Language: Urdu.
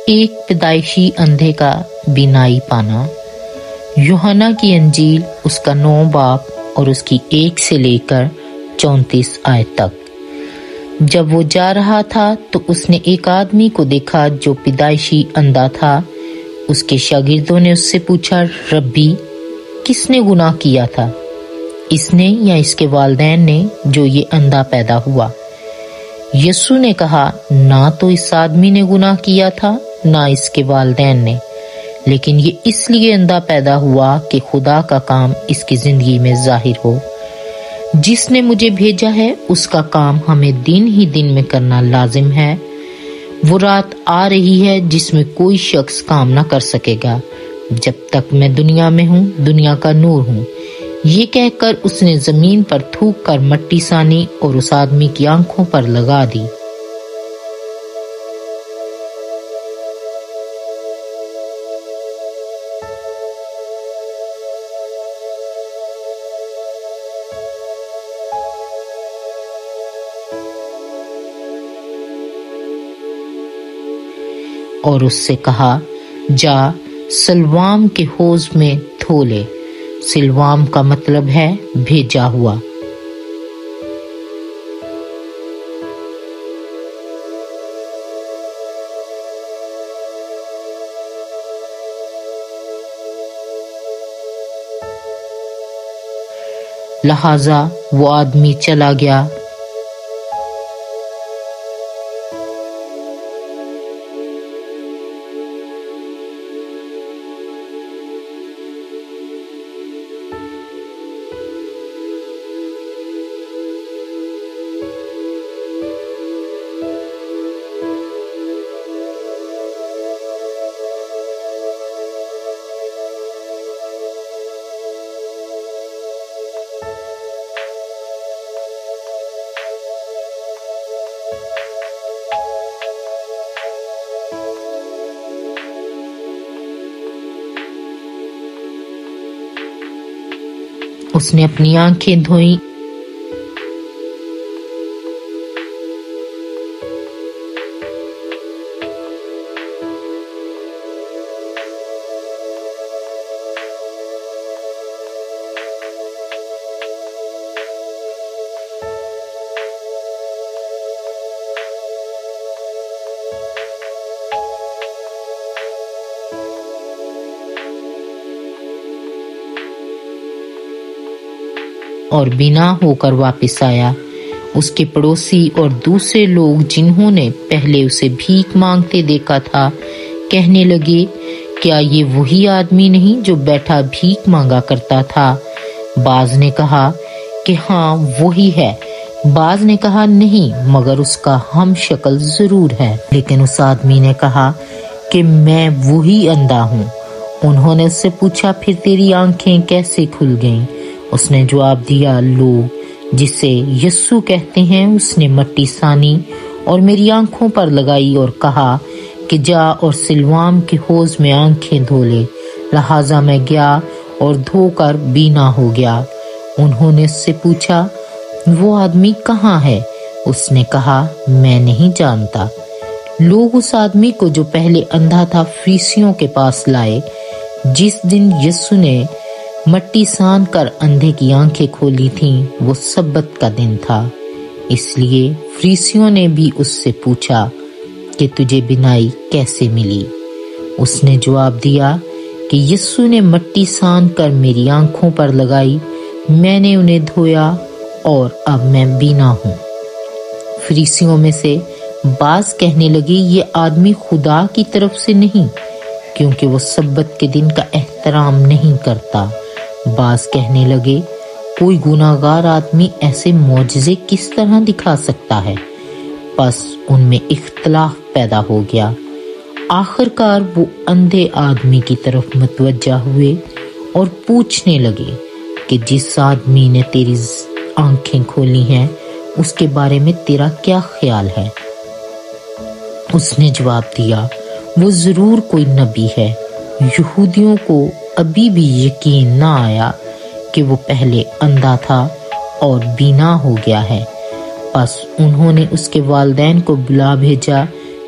ایک پیدائشی اندھے کا بینائی پانا۔ یوحنا کی انجیل اس کا 9 باب اور اس کی 1 سے لے کر 34 آیت تک۔ جب وہ جا رہا تھا تو اس نے ایک آدمی کو دیکھا جو پیدائشی اندھا تھا۔ اس کے شاگردوں نے اس سے پوچھا، ربی، کس نے گناہ کیا تھا، اس نے یا اس کے والدین نے، جو یہ اندھا پیدا ہوا؟ یسوع نے کہا، نہ تو اس آدمی نے گناہ کیا تھا نہ اس کے والدین نے، لیکن یہ اس لیے اندھا پیدا ہوا کہ خدا کا کام اس کی زندگی میں ظاہر ہو۔ جس نے مجھے بھیجا ہے اس کا کام ہمیں دن ہی دن میں کرنا لازم ہے۔ وہ رات آ رہی ہے جس میں کوئی شخص کام نہ کر سکے گا۔ جب تک میں دنیا میں ہوں، دنیا کا نور ہوں۔ یہ کہہ کر اس نے زمین پر تھوک کر مٹی سانی اور اس آدمی کی آنکھوں پر لگا دی۔ اور اس سے کہا، جا سلوام کے حوض میں دھو لے۔ سلوام کا مطلب ہے بھیجا ہوا۔ لہذا وہ آدمی چلا گیا۔ اس نے اپنی آنکھیں دھوئیں۔ اور بینا ہو کر واپس آیا۔ اس کے پڑوسی اور دوسرے لوگ جنہوں نے پہلے اسے بھیک مانگتے دیکھا تھا کہنے لگے، کیا یہ وہی آدمی نہیں جو بیٹھا بھیک مانگا کرتا تھا؟ بعض نے کہا کہ ہاں وہی ہے، بعض نے کہا نہیں، مگر اس کا ہم شکل ضرور ہے۔ لیکن اس آدمی نے کہا کہ میں وہی اندھا ہوں۔ انہوں نے اس سے پوچھا، پھر تیری آنکھیں کیسے کھل گئیں؟ اس نے جواب دیا، لوگ جسے یسوع کہتے ہیں اس نے مٹی سانی اور میری آنکھوں پر لگائی اور کہا کہ جا اور سلوام کے حوض میں آنکھیں دھو لے۔ لہٰذا میں گیا اور دھو کر بینا ہو گیا۔ انہوں نے اس سے پوچھا، وہ آدمی کہاں ہے؟ اس نے کہا، میں نہیں جانتا۔ لوگ اس آدمی کو جو پہلے اندھا تھا فریسیوں کے پاس لائے۔ جس دن یسوع نے مٹی سان کر اندھے کی آنکھیں کھولی تھیں وہ سبت کا دن تھا، اس لیے فریسیوں نے بھی اس سے پوچھا کہ تجھے بینائی کیسے ملی؟ اس نے جواب دیا کہ یسوع نے مٹی سان کر میری آنکھوں پر لگائی، میں نے انہیں دھویا اور اب میں بینا ہوں۔ فریسیوں میں سے بعض کہنے لگے، یہ آدمی خدا کی طرف سے نہیں، کیونکہ وہ سبت کے دن کا احترام نہیں کرتا۔ بعض کہنے لگے، کوئی گناہگار آدمی ایسے معجزے کس طرح دکھا سکتا ہے؟ پس ان میں اختلاف پیدا ہو گیا۔ آخر کار وہ اندھے آدمی کی طرف متوجہ ہوئے اور پوچھنے لگے کہ جس آدمی نے تیری آنکھیں کھولی ہیں اس کے بارے میں تیرا کیا خیال ہے؟ اس نے جواب دیا، وہ ضرور کوئی نبی ہے۔ یہودیوں کو ابھی بھی یقین نہ آیا کہ وہ پہلے اندھا تھا اور بینا ہو گیا ہے۔ پس انہوں نے اس کے والدین کو بلا بھیجا